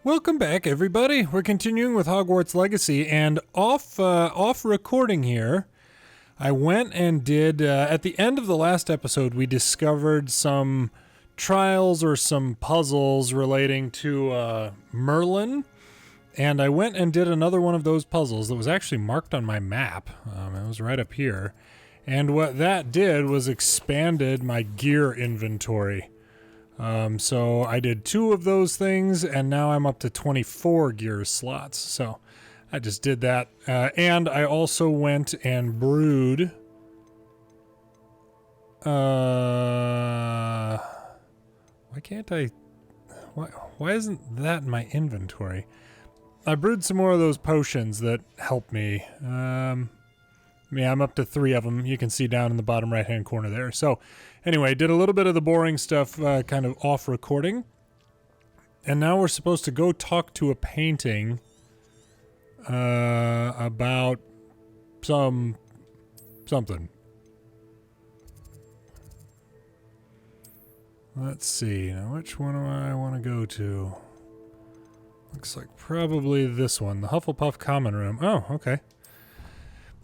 Welcome back, everybody. We're continuing with Hogwarts Legacy, and off recording here, I went and did, at the end of the last episode, we discovered some trials or some puzzles relating to Merlin, and I went and did another one of those puzzles that was actually marked on my map. It was right up here, and what that did was expanded my gear inventory. So I did 2 of those things, and now I'm up to 24 gear slots. So I just did that. And I also went and brewed. Why can't I? Why isn't that in my inventory? I brewed some more of those potions that help me. Yeah, I'm up to 3 of them. You can see down in the bottom right-hand corner there. So, anyway, did a little bit of the boring stuff kind of off recording. And now we're supposed to go talk to a painting about something. Let's see. Now, which one do I want to go to? Looks like probably this one, the Hufflepuff Common Room. Oh, okay.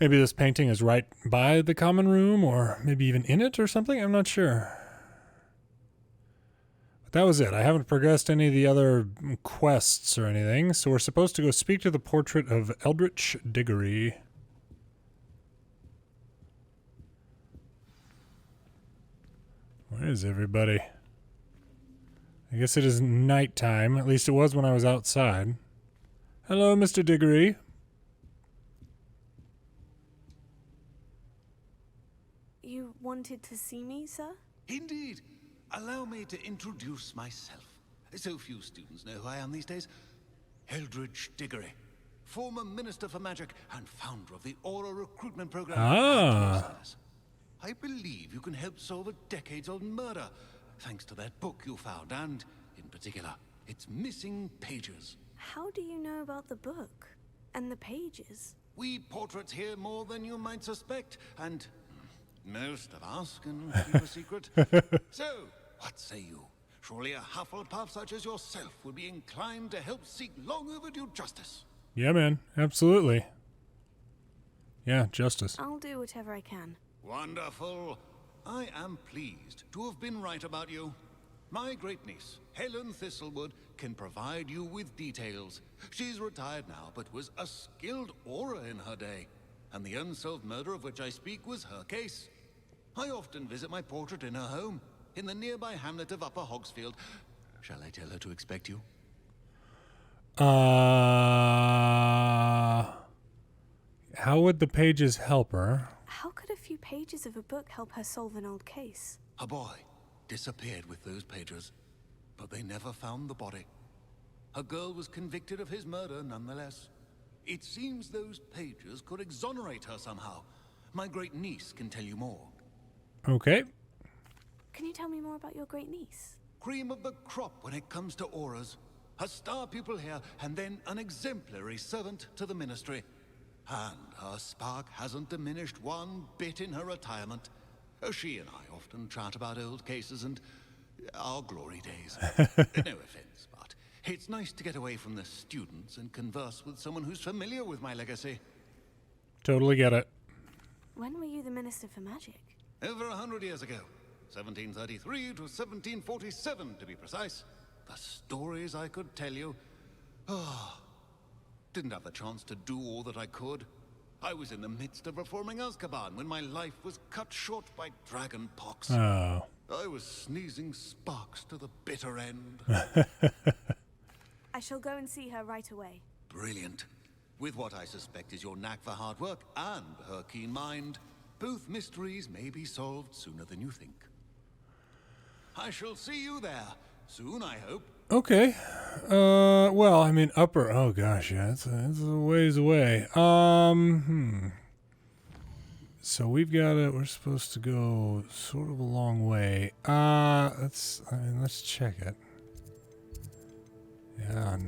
Maybe this painting is right by the common room, or maybe even in it or something. I'm not sure. But that was it. I haven't progressed any of the other quests or anything, so we're supposed to go speak to the portrait of Eldritch Diggory. Where is everybody? I guess it is nighttime. At least it was when I was outside. Hello, Mr. Diggory. You wanted to see me, sir? Indeed. Allow me to introduce myself. So few students know who I am these days. Eldritch Diggory, former Minister for Magic and founder of the Aura Recruitment Program. I believe you can help solve a decades-old murder, thanks to that book you found, and, in particular, its missing pages. How do you know about the book? And the pages? We portraits hear more than you might suspect, and most of us can keep a secret. So, what say you? Surely a Hufflepuff such as yourself would be inclined to help seek long overdue justice. Yeah, man. Absolutely. Yeah, justice. I'll do whatever I can. Wonderful. I am pleased to have been right about you. My great niece, Helen Thistlewood, can provide you with details. She's retired now, but was a skilled aura in her day. And the unsolved murder of which I speak was her case. I often visit my portrait in her home, in the nearby hamlet of Upper Hogsfield. Shall I tell her to expect you? How would the pages help her? How could a few pages of a book help her solve an old case? A boy disappeared with those pages, but they never found the body. A girl was convicted of his murder nonetheless. It seems those pages could exonerate her somehow. My great niece can tell you more. Okay. Can you tell me more about your great niece? Cream of the crop when it comes to auras. A star pupil here, and then an exemplary servant to the ministry. And her spark hasn't diminished one bit in her retirement. She and I often chat about old cases and our glory days. No offense, but it's nice to get away from the students and converse with someone who's familiar with my legacy. Totally get it. When were you the Minister for Magic? Over 100 years ago. 1733 to 1747, to be precise. The stories I could tell you. Didn't have the chance to do all that I could. I was in the midst of reforming Azkaban when my life was cut short by dragon pox. Oh. I was sneezing sparks to the bitter end. I shall go and see her right away. Brilliant. With what I suspect is your knack for hard work and her keen mind, both mysteries may be solved sooner than you think. I shall see you there soon, I hope. Okay. Well, I mean, oh gosh, yeah, it's a ways away. So we've got we're supposed to go sort of a long way. Let's check it. Yeah.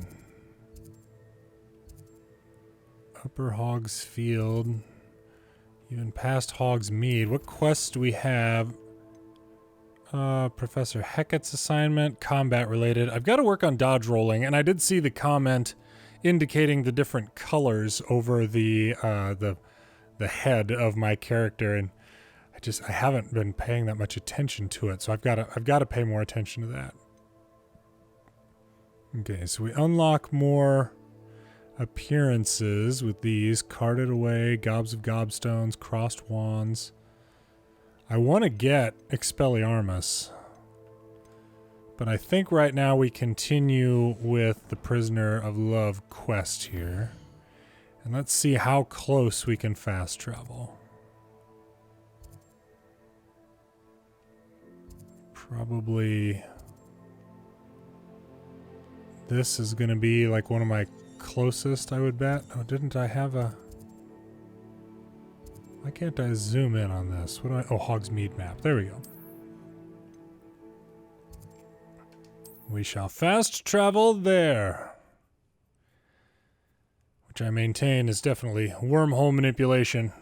Upper Hogsfield. Even past Hogsmeade. What quests do we have? Professor Heckett's assignment, combat related. I've got to work on dodge rolling, and I did see the comment indicating the different colors over the head of my character, and I haven't been paying that much attention to it, so I've got to pay more attention to that. Okay, so we unlock more appearances with these: carted away, gobs of gobstones, crossed wands. I want to get Expelliarmus, but I think right now we continue with the Prisoner of Love quest here. And let's see how close we can fast travel. Probably this is going to be like one of my closest, I would bet. Oh, didn't I have a... Why can't I zoom in on this? What do I... Oh, Hogsmeade map. There we go. We shall fast travel there. Which I maintain is definitely wormhole manipulation.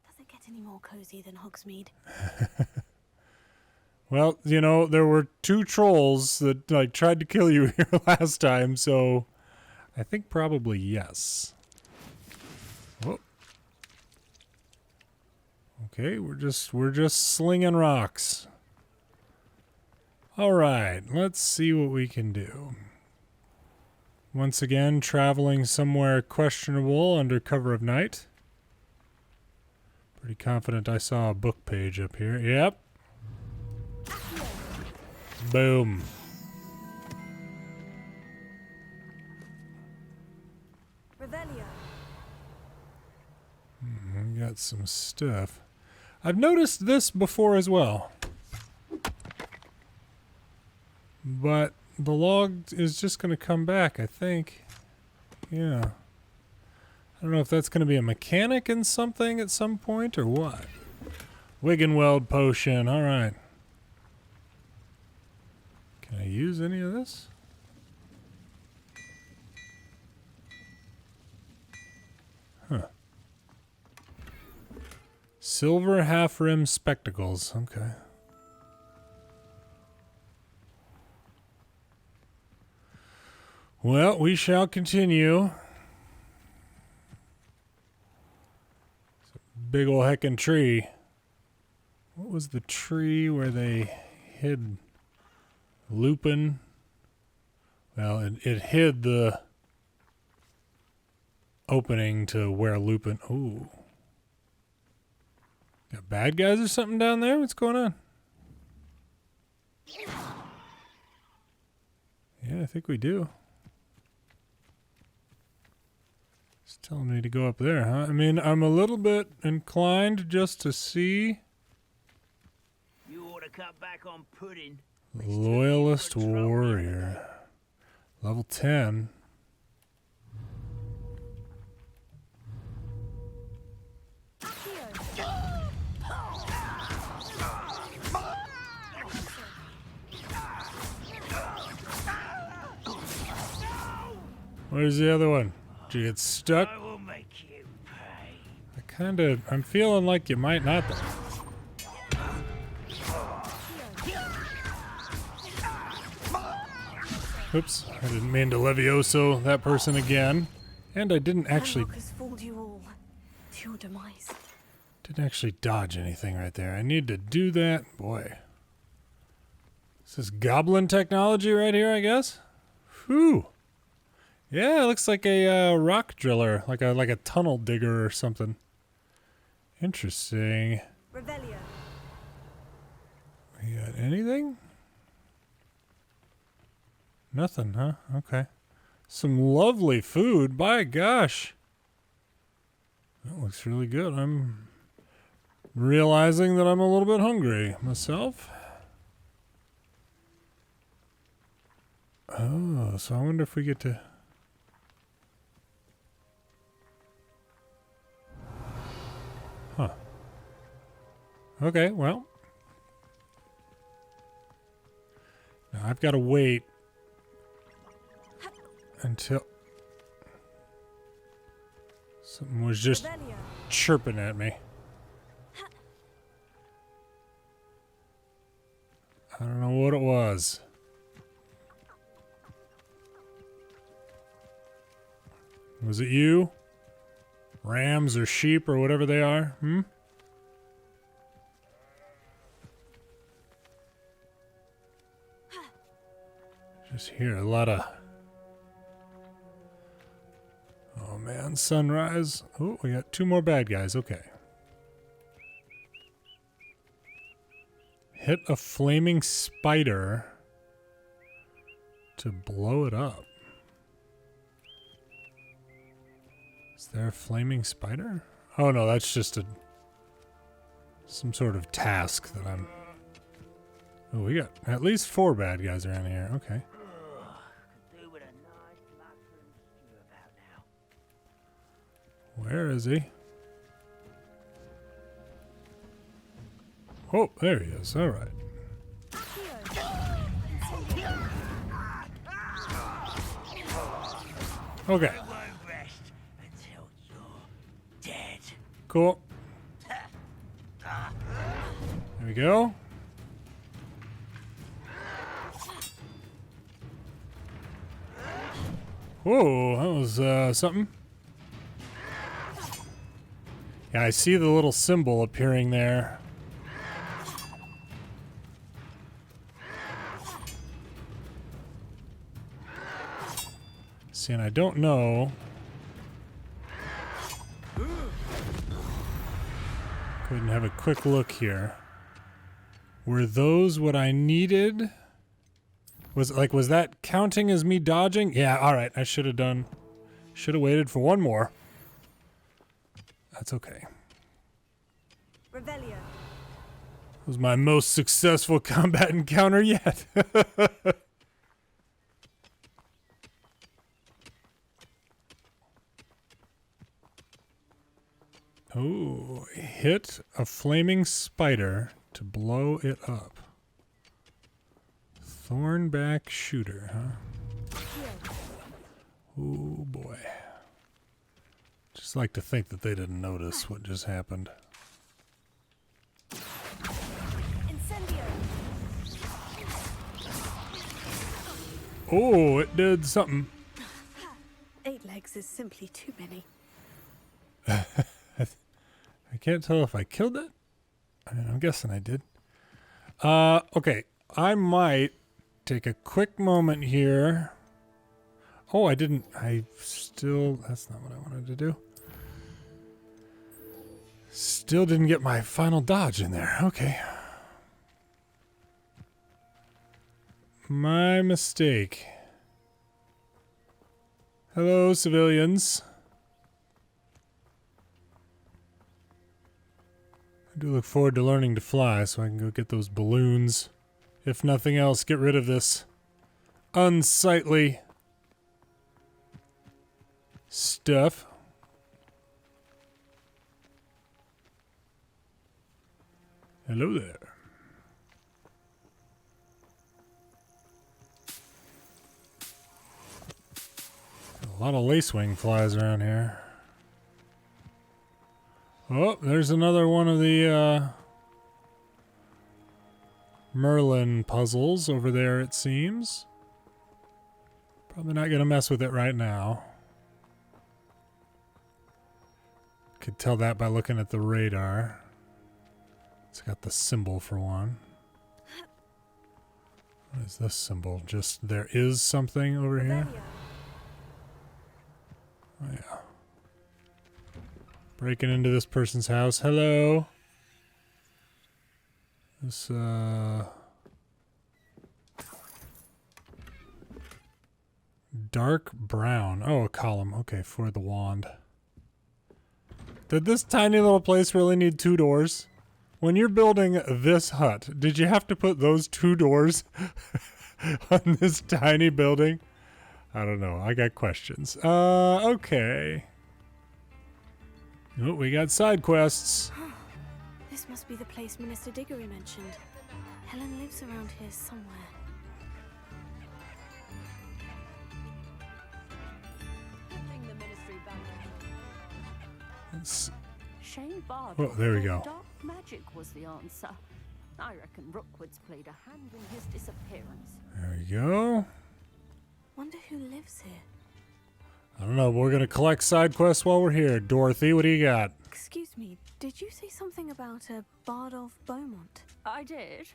Does it get any more cozy than Hogsmeade? Well, you know, there were 2 trolls that like tried to kill you here last time, so I think probably yes. Whoa. Okay, we're just slinging rocks. All right, let's see what we can do. Once again, traveling somewhere questionable under cover of night. Pretty confident I saw a book page up here. Yep. Boom. Revelio. We got some stuff. I've noticed this before as well. But the log is just going to come back, I think. Yeah. I don't know if that's going to be a mechanic in something at some point or what. Wiggenweld potion. All right. Can I use any of this? Huh. Silver half-rim spectacles. Okay. Well, we shall continue. It's a big ol' heckin' tree. What was the tree where they hid Lupin? Well, it hid the opening to where Lupin... Ooh. Got bad guys or something down there? What's going on? Yeah, I think we do. It's telling me to go up there, huh? I mean, I'm a little bit inclined just to see. You ought to cut back on pudding. Loyalist warrior. Level 10. Where's the other one? Did you get stuck? I will make you pay. I'm feeling like you might not though. Oops, I didn't mean to Levioso that person again. And I didn't actually... Has fooled you all. To your demise. Didn't actually dodge anything right there. I need to do that. Boy. This is goblin technology right here, I guess? Whew. Yeah, it looks like a rock driller, like a tunnel digger or something. Interesting. Revelio. You got anything? Nothing, huh? Okay. Some lovely food. By gosh. That looks really good. I'm realizing that I'm a little bit hungry myself. Oh, so I wonder if we get to... Huh. Okay, well. Now I've got to wait until something was just Revelio. chirping at me. was. Was it you? Rams or sheep or whatever they are? Hmm? Just hear a lot of... Oh man, sunrise. Oh, we got 2 more bad guys. Okay. Hit a flaming spider to blow it up. Is there a flaming spider? Oh no, that's just some sort of task that I'm... Oh, we got at least 4 bad guys around here. Okay. Do with a nice mushroom stew about now. Where is he? Oh, there he is. All right. Okay. I won't rest until you're dead. Cool. There we go. Whoa, that was something. Yeah, I see the little symbol appearing there. See, and I don't know. Go ahead and have a quick look here. Were those what I needed? Was that counting as me dodging? Yeah, alright, I should have waited for one more. That's okay. Revelio. It was my most successful combat encounter yet. Oh, hit a flaming spider to blow it up. Thornback shooter, huh? Oh boy. Just like to think that they didn't notice what just happened. Incendio. Oh, it did something. 8 legs is simply too many. I can't tell if I killed it. I mean, I'm guessing I did. Okay. I might take a quick moment here. Oh, I didn't. That's not what I wanted to do. Still didn't get my final dodge in there. Okay. My mistake. Hello, civilians. I do look forward to learning to fly so I can go get those balloons. If nothing else, get rid of this unsightly stuff. Hello there. A lot of lacewing flies around here. Oh, there's another one of the Merlin puzzles over there, it seems. Probably not going to mess with it right now. Could tell that by looking at the radar. It's got the symbol for one. What is this symbol? Just there is something over here? Oh, yeah. Breaking into this person's house. Hello. This, dark brown. Oh, a column. Okay, for the wand. Did this tiny little place really need 2 doors? When you're building this hut, did you have to put those 2 doors on this tiny building? I don't know. I got questions. Okay. Oh, we got side quests. This must be the place Minister Diggory mentioned. Helen lives around here somewhere. Let's... Shane Bard. Oh, there we go. Dark magic was the answer. I reckon Rookwood's played a hand in his disappearance. There you go. Wonder who lives here. I don't know, but we're going to collect side quests while we're here. Dorothy, what do you got? Excuse me, did you say something about a Bardolph Beaumont? I did.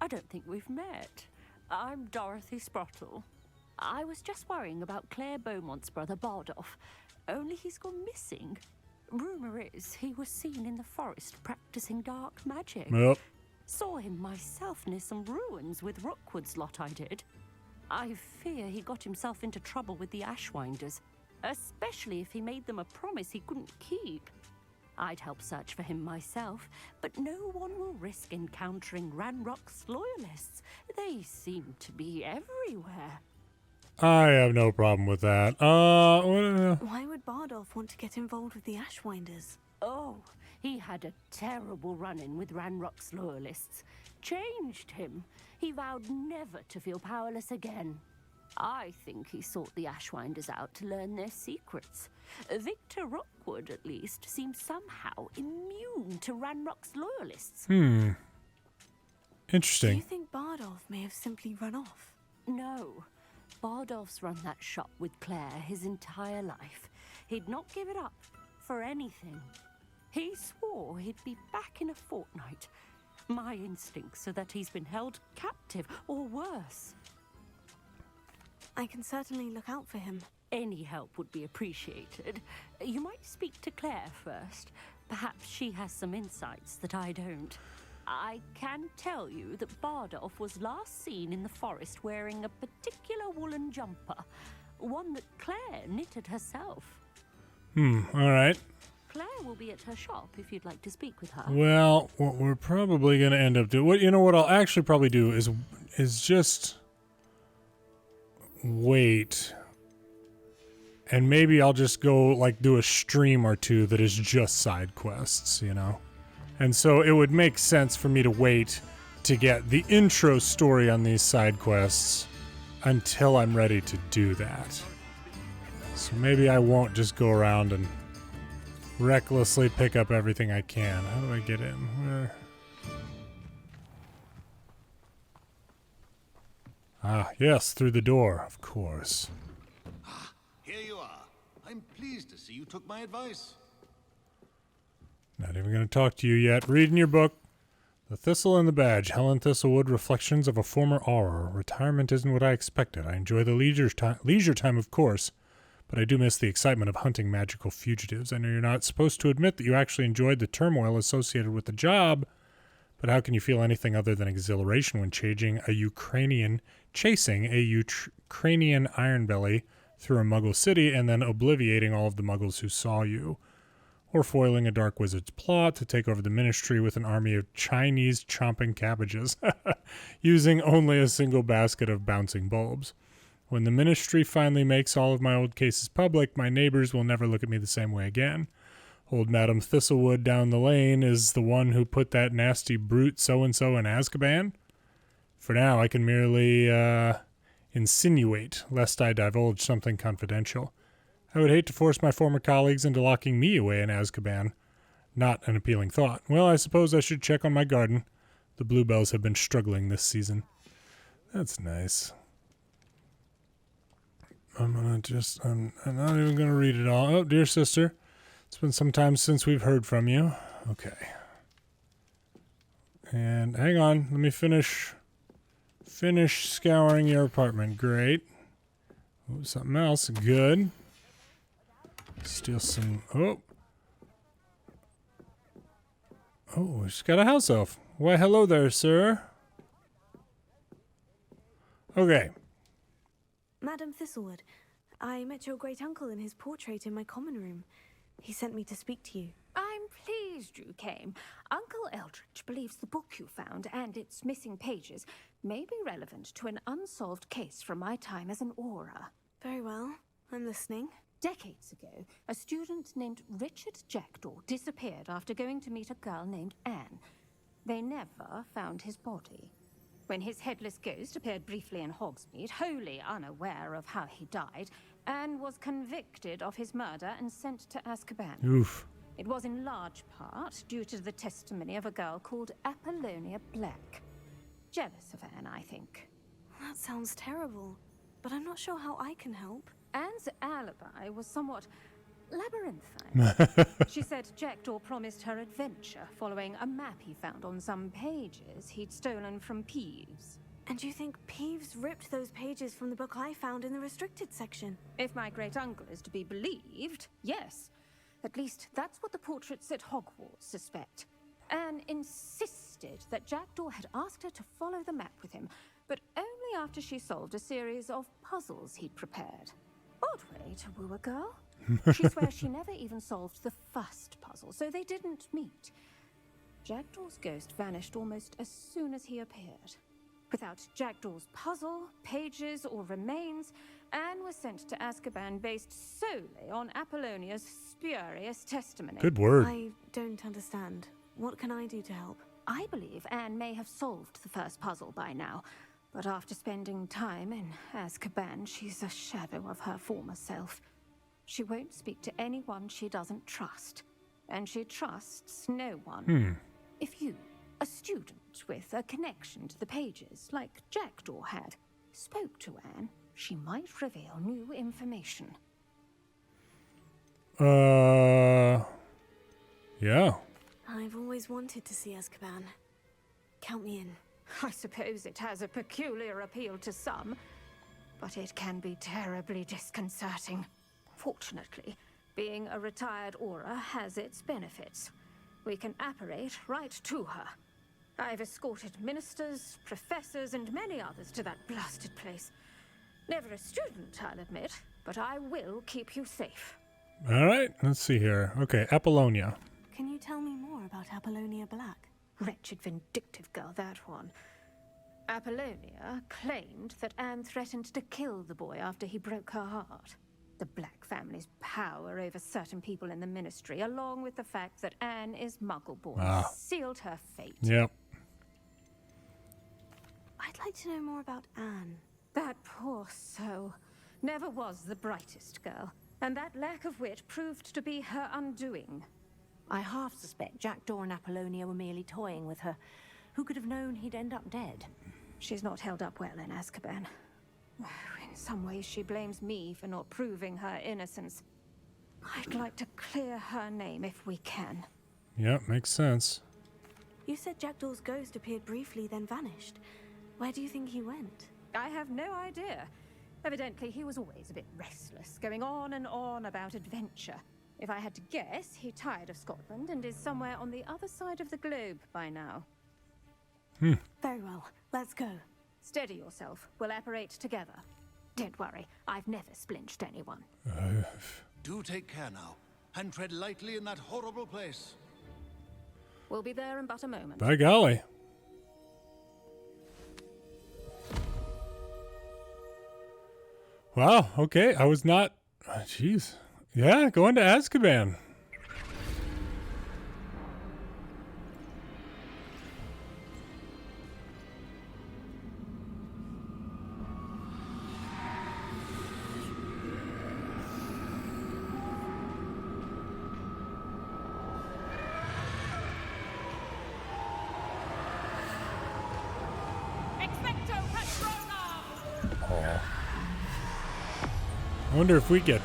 I don't think we've met. I'm Dorothy Sprottle. I was just worrying about Claire Beaumont's brother Bardolph, only he's gone missing. Rumour is he was seen in the forest practicing dark magic. Yep. Saw him myself near some ruins with Rookwood's lot I did. I fear he got himself into trouble with the Ashwinders, especially if he made them a promise he couldn't keep. I'd help search for him myself, but no one will risk encountering Ranrock's loyalists. They seem to be everywhere. I have no problem with that. Why would Bardolph want to get involved with the Ashwinders? Oh, he had a terrible run-in with Ranrock's loyalists. Changed him. He vowed never to feel powerless again. I think he sought the Ashwinders out to learn their secrets. Victor Rookwood, at least, seems somehow immune to Ranrock's loyalists. Do Interesting. you think Bardolph may have simply run off? No. Bardolph's run that shop with Claire his entire life. He'd not give it up for anything. He swore he'd be back in a fortnight. My instincts are that he's been held captive, or worse. I can certainly look out for him. Any help would be appreciated. You might speak to Claire first. Perhaps she has some insights that I don't. I can tell you that Bardolph was last seen in the forest wearing a particular woolen jumper, one that Claire knitted herself. All right. Claire will be at her shop if you'd like to speak with her. Well, what we're probably going to end up doing... what I'll actually probably do is just wait. And maybe I'll just go, like, do a stream or two that is just side quests, you know? And so it would make sense for me to wait to get the intro story on these side quests until I'm ready to do that. So maybe I won't just go around and recklessly pick up everything I can. How do I get in? Where? Ah, yes, through the door, of course. Here you are. I'm pleased to see you took my advice. Not even going to talk to you yet. Reading your book. The Thistle and the Badge. Helen Thistlewood, Reflections of a Former Auror. Retirement isn't what I expected. I enjoy the leisure time, of course, but I do miss the excitement of hunting magical fugitives. I know you're not supposed to admit that you actually enjoyed the turmoil associated with the job, but how can you feel anything other than exhilaration when chasing a Ukrainian ironbelly through a Muggle city and then obliviating all of the Muggles who saw you? Or foiling a dark wizard's plot to take over the ministry with an army of Chinese chomping cabbages, using only a single basket of bouncing bulbs. When the ministry finally makes all of my old cases public, my neighbors will never look at me the same way again. Old Madam Thistlewood down the lane is the one who put that nasty brute so-and-so in Azkaban. For now, I can merely insinuate, lest I divulge something confidential. I would hate to force my former colleagues into locking me away in Azkaban. Not an appealing thought. Well, I suppose I should check on my garden. The bluebells have been struggling this season. That's nice. I'm not even gonna read it all. Oh, dear sister, it's been some time since we've heard from you. Okay. And hang on, let me finish scouring your apartment. Great. Oh, something else. Good. Steal some... Oh, she's got a house elf. Why, hello there, sir. Okay. Madam Thistlewood, I met your great-uncle in his portrait in my common room. He sent me to speak to you. I'm pleased you came. Uncle Eldridge believes the book you found and its missing pages may be relevant to an unsolved case from my time as an Auror. Very well. I'm listening. Decades ago, a student named Richard Jackdaw disappeared after going to meet a girl named Anne. They never found his body. When his headless ghost appeared briefly in Hogsmeade, wholly unaware of how he died, Anne was convicted of his murder and sent to Azkaban. Oof. It was in large part due to the testimony of a girl called Apollonia Black. Jealous of Anne, I think. That sounds terrible, but I'm not sure how I can help. Anne's alibi was somewhat labyrinthine. She said Jackdaw promised her adventure following a map he found on some pages he'd stolen from Peeves. And you think Peeves ripped those pages from the book I found in the restricted section? If my great-uncle is to be believed, yes. At least that's what the portraits at Hogwarts suspect. Anne insisted that Jackdaw had asked her to follow the map with him, but only after she solved a series of puzzles he'd prepared. Odd way to woo a girl. She swears she never even solved the first puzzle, so they didn't meet. Jackdaw's ghost vanished almost as soon as he appeared. Without Jackdaw's puzzle, pages, or remains, Anne was sent to Azkaban based solely on Apollonia's spurious testimony. Good word. I don't understand. What can I do to help? I believe Anne may have solved the first puzzle by now, but after spending time in Azkaban, she's a shadow of her former self. She won't speak to anyone she doesn't trust, and she trusts no one. If you, a student with a connection to the pages, like Jackdaw had, spoke to Anne, she might reveal new information. Yeah. I've always wanted to see Azkaban. Count me in. I suppose it has a peculiar appeal to some, but it can be terribly disconcerting. Fortunately, being a retired Auror has its benefits. We can apparate right to her. I've escorted ministers, professors, and many others to that blasted place. Never a student, I'll admit, but I will keep you safe. All right, let's see here. Okay, Apollonia. Can you tell me more about Apollonia Black? Wretched, vindictive girl, that one. Apollonia claimed that Anne threatened to kill the boy after he broke her heart. The Black family's power over certain people in the ministry, along with the fact that Anne is Muggle-born, sealed her fate. Yep. I'd like to know more about Anne. That poor soul never was the brightest girl, and that lack of wit proved to be her undoing. I half suspect Jackdaw and Apollonia were merely toying with her. Who could have known he'd end up dead? She's not held up well in Azkaban. In some ways, she blames me for not proving her innocence. I'd like to clear her name if we can. Yep, makes sense. You said Jackdaw's ghost appeared briefly, then vanished. Where do you think he went? I have no idea. Evidently, he was always a bit restless, going on and on about adventure. If I had to guess, he tired of Scotland and is somewhere on the other side of the globe by now. Very well, let's go. Steady yourself. We'll apparate together. Don't worry, I've never splinched anyone. Do take care now, and tread lightly in that horrible place. We'll be there in but a moment. By golly. Wow, okay, I was not... Jeez. Yeah, going to Azkaban. I wonder if we get...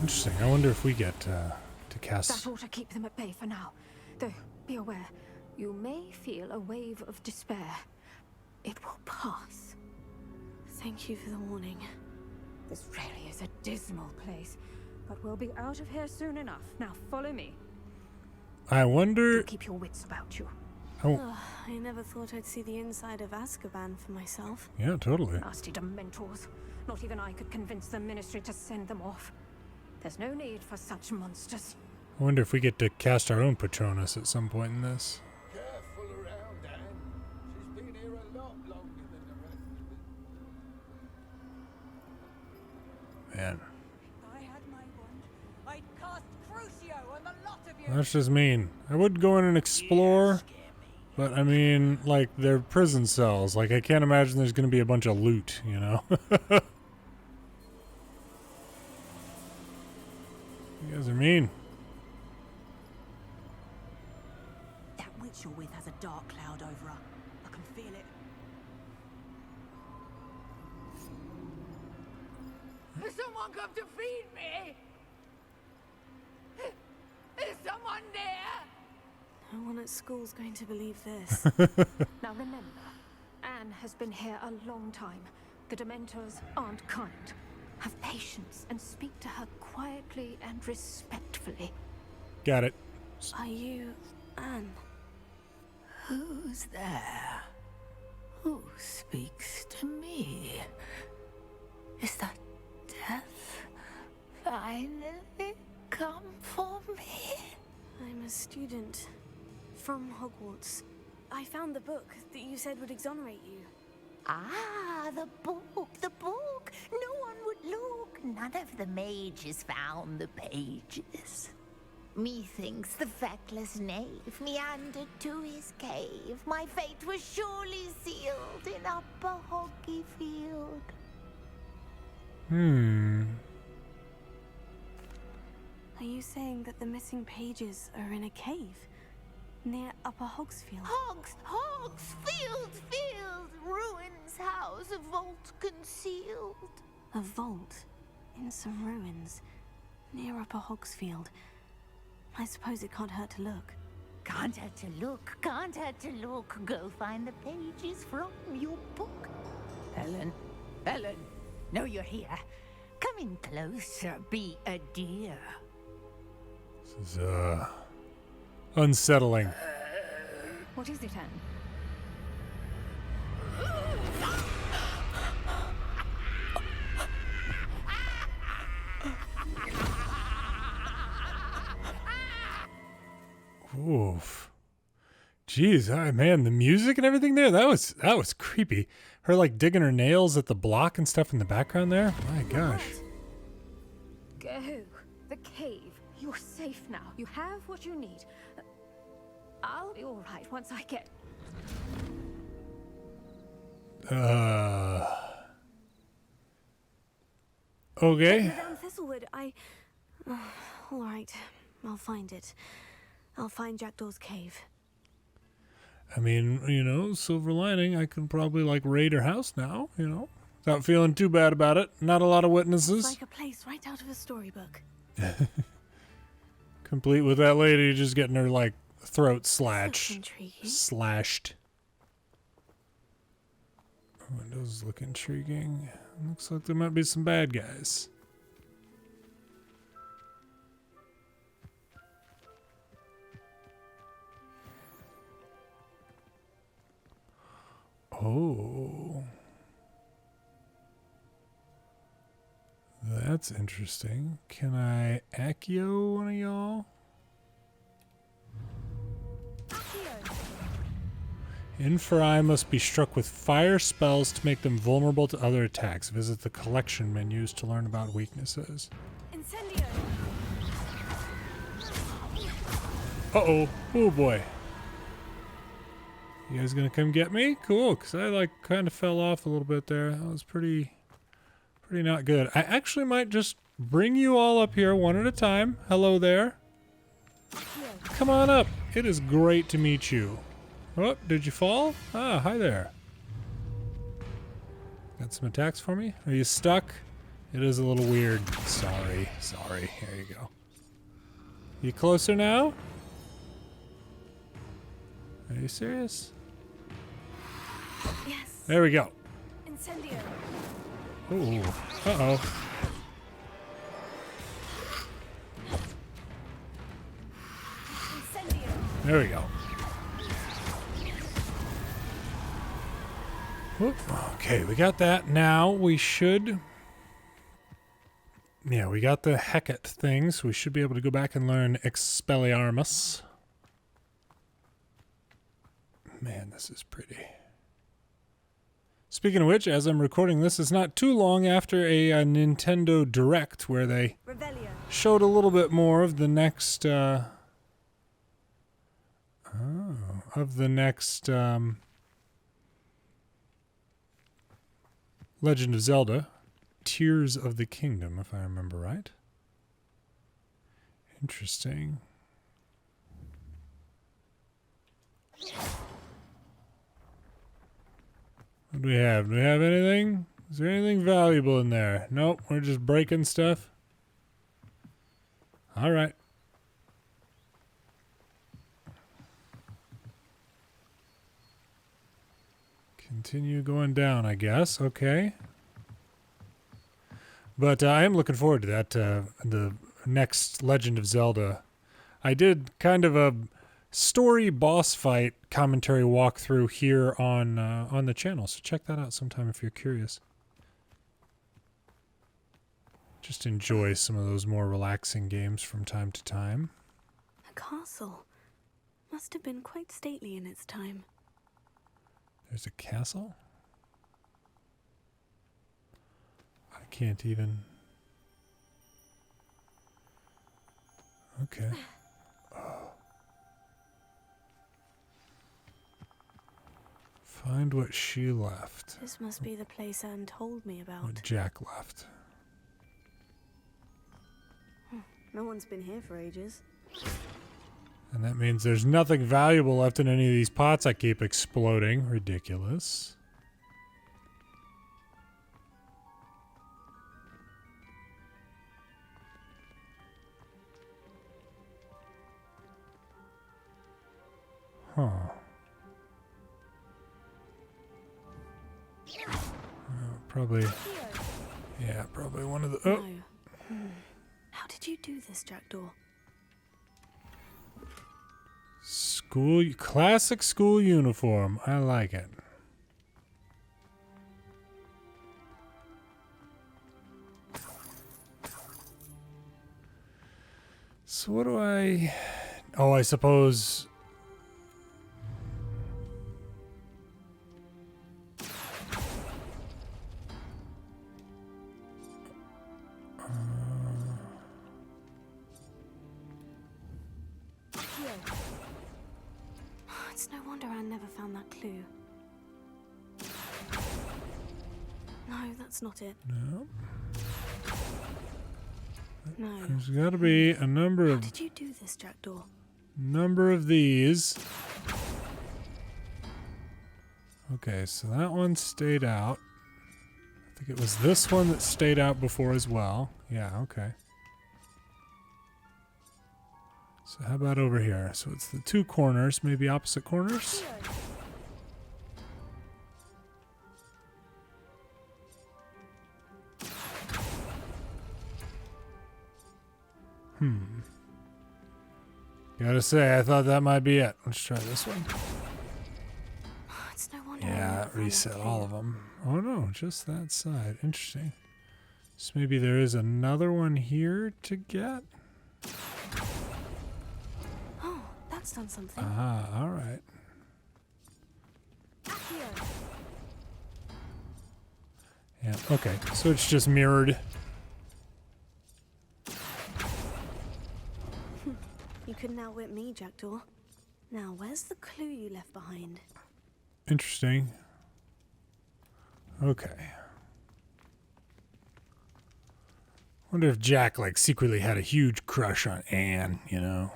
Interesting. I wonder if we get to cast... That ought to keep them at bay for now. Though, be aware, you may feel a wave of despair. It will pass. Thank you for the warning. This really is a dismal place, but we'll be out of here soon enough. Now follow me. I wonder... Do keep your wits about you. Oh, I never thought I'd see the inside of Azkaban for myself. yeah, totally. Nasty Dementors. Not even I could convince the Ministry to send them off. There's no need for such monsters. I wonder if we get to cast our own Patronus at some point in this. Careful around, Anne. She's been here a lot longer than the rest of us. Man, I had my wand. I'd cast Crucio on the lot of you. that's just mean. I would go in and explore, but I mean, like, they're prison cells. Like, I can't imagine there's going to be a bunch of loot, you know? You guys are mean. Has someone come to feed me? Is someone there? No one at school's going to believe this. Now remember, Anne has been here a long time. The Dementors aren't kind. Have patience and speak to her quietly and respectfully. Got it. Are you Anne? Who's there? Who speaks to me? Is that death finally come for me? I'm a student from Hogwarts. I found the book that you said would exonerate you. Ah, the book, the book. No one would look. None of the mages found the pages. Methinks the feckless knave meandered to his cave. My fate was surely sealed in Upper Hoggyfield. Are you saying that the missing pages are in a cave near Upper Hogsfield? Hogsfield, ruins house, a vault concealed. A vault in some ruins near Upper Hogsfield. I suppose it can't hurt to look. Can't hurt to look, can't hurt to look. Go find the pages from your book. Helen, know you're here. Come in closer, be a dear. This is, unsettling. What is it, Anne? Oof. Jeez, man, the music and everything there, that was creepy. Her like digging her nails at the block and stuff in the background there. My gosh. Go. The cave. You're safe now. You have what you need. I'll be all right once I get... Okay. Madame Thistlewood, all right, I'll find it. I'll find Jackdaw's cave. I mean, you know, silver lining, I can probably like raid her house now, you know, without feeling too bad about it. Not a lot of witnesses. Like a place right out of a storybook. Complete with that lady just getting her like throat That's intriguing. slashed. Windows look intriguing. Looks like there might be some bad guys. Oh. That's interesting. Can I Accio one of y'all? Inferi must be struck with fire spells to make them vulnerable to other attacks. Visit the collection menus to learn about weaknesses. Incendio. Uh-oh. Oh, boy. You guys gonna come get me? Cool, because I, like, kind of fell off a little bit there. That was pretty not good. I actually might just bring you all up here one at a time. Hello there. Come on up. It is great to meet you. Oh, did you fall? Ah, hi there. Got some attacks for me? Are you stuck? It is a little weird. Sorry. Here you go. You closer now? Are you serious? Yes. There we go. Incendio. Ooh. Uh-oh. Incendio. There we go. Whoop. Okay, we got that. Now we should... Yeah, we got the Hecate thing, so we should be able to go back and learn Expelliarmus. Man, this is pretty. Speaking of which, as I'm recording this, it's not too long after a Nintendo Direct where they showed a little bit more of the next... Legend of Zelda, Tears of the Kingdom, if I remember right. Interesting. What do we have? Do we have anything? Is there anything valuable in there? Nope, we're just breaking stuff. All right. Continue going down, I guess. Okay. But I am looking forward to that, the next Legend of Zelda. I did kind of a story boss fight commentary walkthrough here on the channel, so check that out sometime if you're curious. Just enjoy some of those more relaxing games from time to time. A castle. Must have been quite stately in its time. There's a castle? I can't even... Okay. Oh. Find what she left. This must be the place Anne told me about. What Jack left. No one's been here for ages. And that means there's nothing valuable left in any of these pots I keep exploding. Ridiculous. Huh. Probably... Yeah, probably one of the... Oh! No. How did you do this, Jackdaw? Classic school uniform. I like it. So what do I... Oh, I suppose... It's no wonder Anne never found that clue. No, that's not it. No. No. There's got to be a number How of... did you do this, Jackdaw? Number of these. Okay, so that one stayed out. I think it was this one that stayed out before as well. Yeah, okay. So how about over here? So it's the two corners, maybe opposite corners? Gotta say, I thought that might be it. Let's try this one. It's no wonder. Yeah, reset all of them. Oh no, just that side. Interesting. So maybe there is another one here to get? Oh, that's done something. Ah, alright. Yeah, okay. So it's just mirrored. You couldn't outwit me, Jackdaw. Now, where's the clue you left behind? Interesting. Okay. Wonder if Jack, like, secretly had a huge crush on Anne, you know?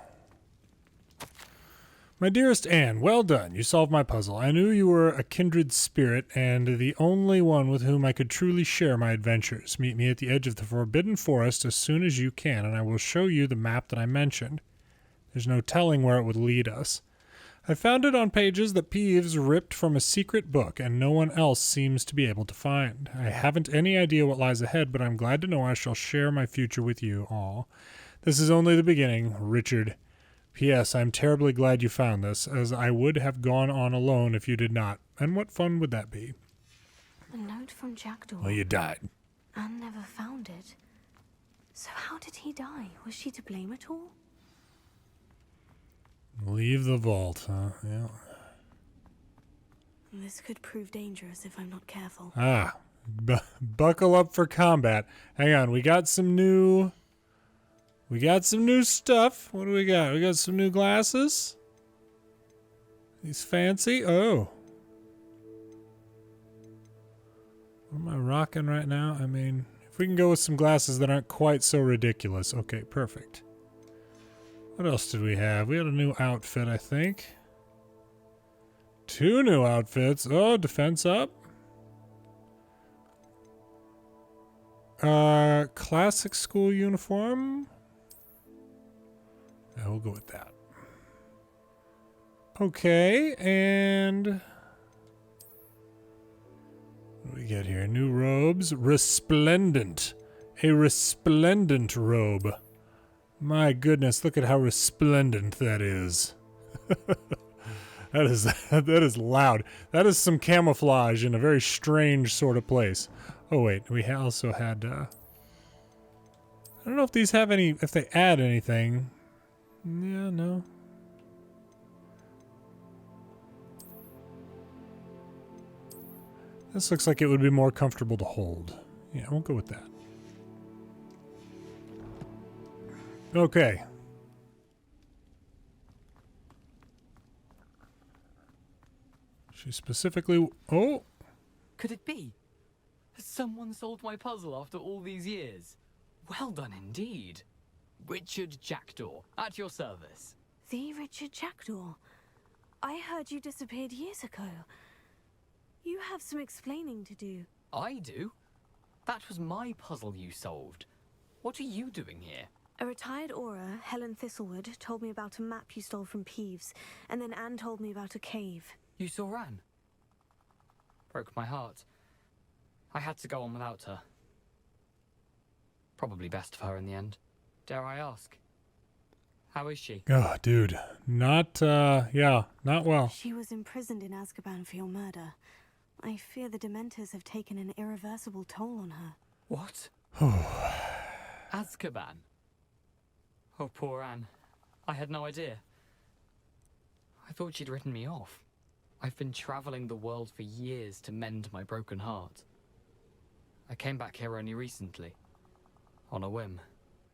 My dearest Anne, well done. You solved my puzzle. I knew you were a kindred spirit and the only one with whom I could truly share my adventures. Meet me at the edge of the Forbidden Forest as soon as you can, and I will show you the map that I mentioned. There's no telling where it would lead us. I found it on pages that Peeves ripped from a secret book, and no one else seems to be able to find. I haven't any idea what lies ahead, but I'm glad to know I shall share my future with you all. This is only the beginning, Richard. P.S. I'm terribly glad you found this, as I would have gone on alone if you did not. And what fun would that be? A note from Jackdaw. Well, you died. Anne never found it. So how did he die? Was she to blame at all? Leave the vault, huh? Yeah. This could prove dangerous if I'm not careful. Ah, buckle up for combat. Hang on, we got some new stuff. What do we got? We got some new glasses. These fancy. Oh. What am I rocking right now? I mean, if we can go with some glasses that aren't quite so ridiculous. Okay, perfect. What else did we have? We had a new outfit, I think. 2 new outfits. Oh, defense up. Classic school uniform. Yeah, we'll go with that. Okay, and what do we get here? New robes. Resplendent. A resplendent robe. My goodness, look at how resplendent that is. that is loud. That is some camouflage in a very strange sort of place. Oh wait, we also had I don't know if these have any, if they add anything. Yeah, no. This looks like it would be more comfortable to hold. Yeah, we'll go with that. Okay. She specifically... Oh! Could it be? Has someone solved my puzzle after all these years? Well done indeed. Richard Jackdaw, at your service. The Richard Jackdaw. I heard you disappeared years ago. You have some explaining to do. I do? That was my puzzle you solved. What are you doing here? A retired Aura, Helen Thistlewood, told me about a map you stole from Peeves, and then Anne told me about a cave. You saw Anne? Broke my heart. I had to go on without her. Probably best for her in the end. Dare I ask? How is she? Oh, dude. Not, yeah, not well. She was imprisoned in Azkaban for your murder. I fear the Dementors have taken an irreversible toll on her. What? Azkaban? Oh, poor Anne. I had no idea. I thought she'd written me off. I've been traveling the world for years to mend my broken heart. I came back here only recently. On a whim.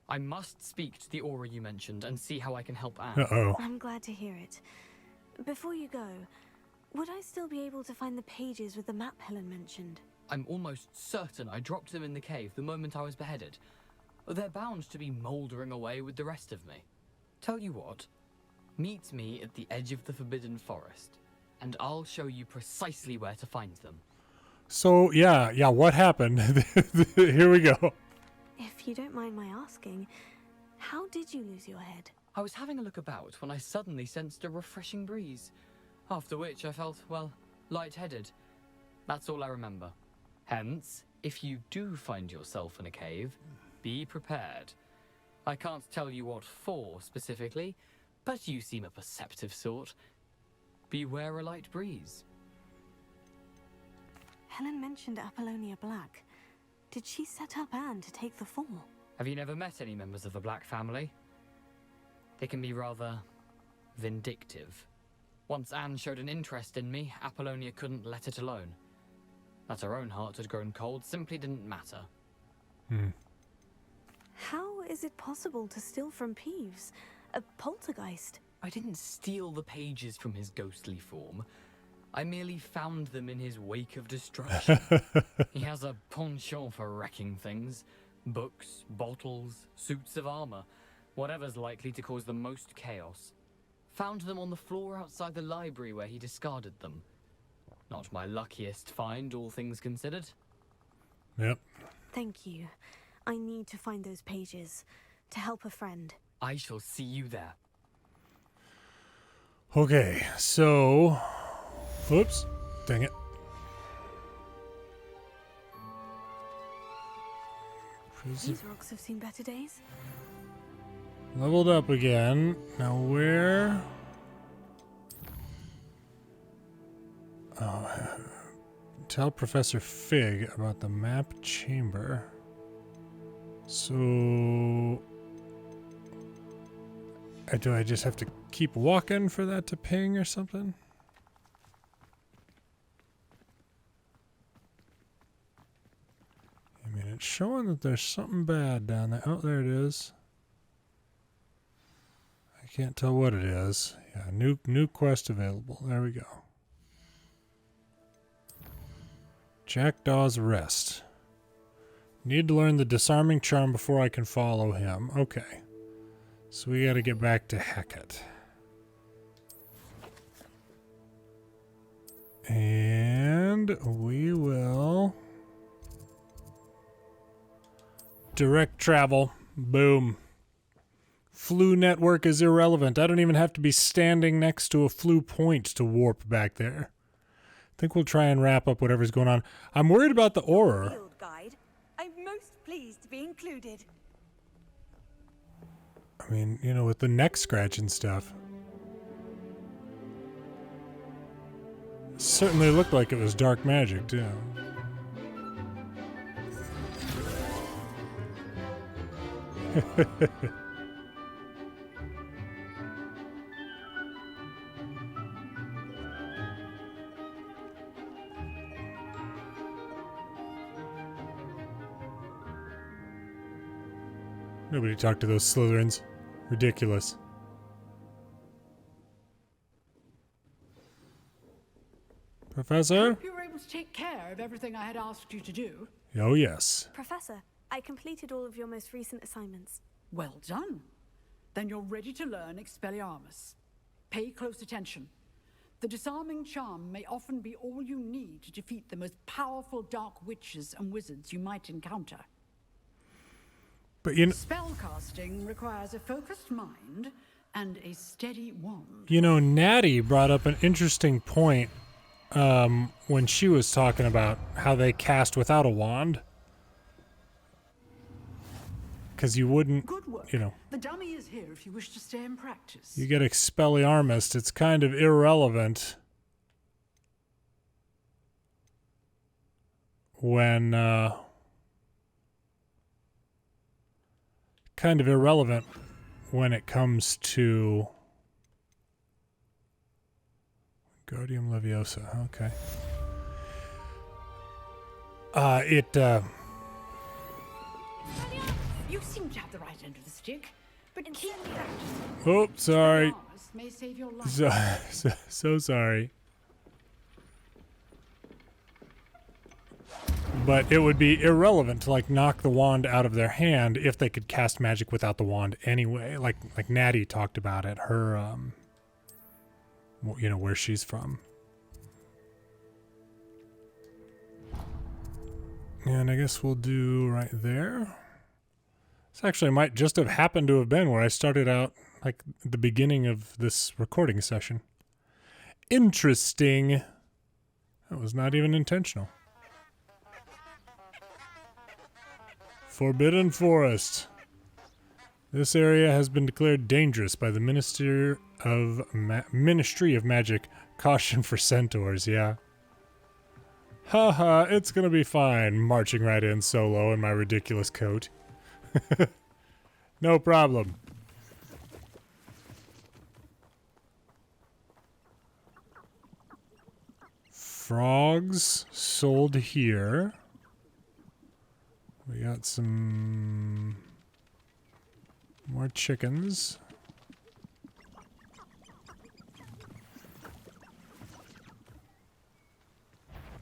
I must speak to the Aura you mentioned and see how I can help Anne. Uh-oh. I'm glad to hear it. Before you go, would I still be able to find the pages with the map Helen mentioned? I'm almost certain I dropped them in the cave the moment I was beheaded. They're bound to be mouldering away with the rest of me. Tell you what, meet me at the edge of the Forbidden Forest, and I'll show you precisely where to find them. So, yeah, what happened? Here we go. If you don't mind my asking, how did you lose your head? I was having a look about when I suddenly sensed a refreshing breeze, after which I felt, well, lightheaded. That's all I remember. Hence, if you do find yourself in a cave, be prepared. I can't tell you what for specifically, but you seem a perceptive sort. Beware a light breeze. Helen mentioned Apollonia Black. Did she set up Anne to take the fall? Have you never met any members of the Black family? They can be rather vindictive. Once Anne showed an interest in me, Apollonia couldn't let it alone. That her own heart had grown cold simply didn't matter. How is it possible to steal from Peeves? A poltergeist? I didn't steal the pages from his ghostly form. I merely found them in his wake of destruction. He has a penchant for wrecking things. Books, bottles, suits of armor. Whatever's likely to cause the most chaos. Found them on the floor outside the library where he discarded them. Not my luckiest find, all things considered. Yep. Thank you. I need to find those pages. To help a friend. I shall see you there. Okay, so... Oops. Dang it. These rocks have seen better days. Leveled up again. Now where... Oh, tell Professor Fig about the map chamber. So... do I just have to keep walking for that to ping or something? I mean, it's showing that there's something bad down there. Oh, there it is. I can't tell what it is. Yeah, new quest available. There we go. Jackdaw's Rest. Need to learn the disarming charm before I can follow him. Okay. So we gotta get back to Hecate. And we will... Direct travel. Boom. Flu network is irrelevant. I don't even have to be standing next to a flu point to warp back there. I think we'll try and wrap up whatever's going on. I'm worried about the Auror. Field guide. I'm most pleased to be included. I mean, you know, with the neck scratch and stuff. Certainly looked like it was dark magic, too. Nobody talked to those Slytherins. Ridiculous. Professor? You were able to take care of everything I had asked you to do. Oh, yes. Professor, I completed all of your most recent assignments. Well done. Then you're ready to learn Expelliarmus. Pay close attention. The disarming charm may often be all you need to defeat the most powerful dark witches and wizards you might encounter. But you know, Spellcasting requires a focused mind and a steady wand. you know, Natty brought up an interesting point when she was talking about how they cast without a wand. Because you wouldn't, Good work. you know, The dummy is here if you wish to stay in practice. you get Expelliarmus, it's kind of irrelevant when, kind of irrelevant when it comes to Guardium Leviosa. Okay. You seem to have the right end of the stick, but keep practicing. Oh, sorry. Expelliarmus may save your life. So sorry. But it would be irrelevant to, like, knock the wand out of their hand if they could cast magic without the wand anyway. Like Natty talked about at her, you know, where she's from. And I guess we'll do right there. This actually might just have happened to have been where I started out, like, the beginning of this recording session. Interesting. That was not even intentional. Forbidden Forest. This area has been declared dangerous by the Ministry of Magic. Caution for centaurs, yeah. Haha, it's gonna be fine, marching right in solo in my ridiculous coat. No problem. Frogs sold here. We got some more chickens.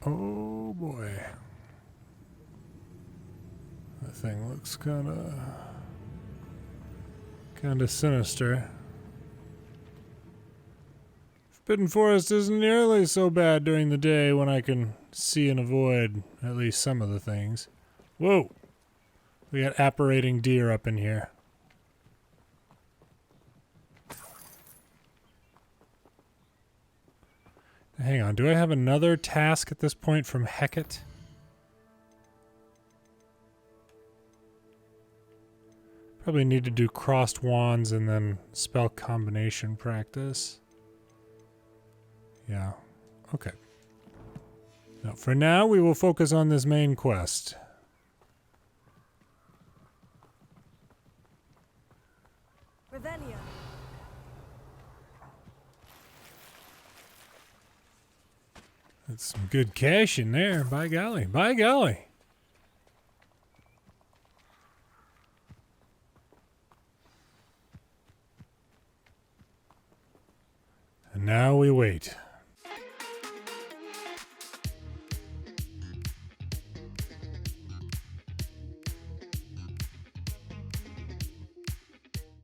Oh boy. That thing looks kinda sinister. Forbidden Forest isn't nearly so bad during the day when I can see and avoid at least some of the things. Whoa! We got apparating deer up in here. Hang on, do I have another task at this point from Hecate? Probably need to do crossed wands and then spell combination practice. Yeah, okay. Now, for now, we will focus on this main quest. Revelio. That's some good cash in there. By golly. By golly. And now we wait.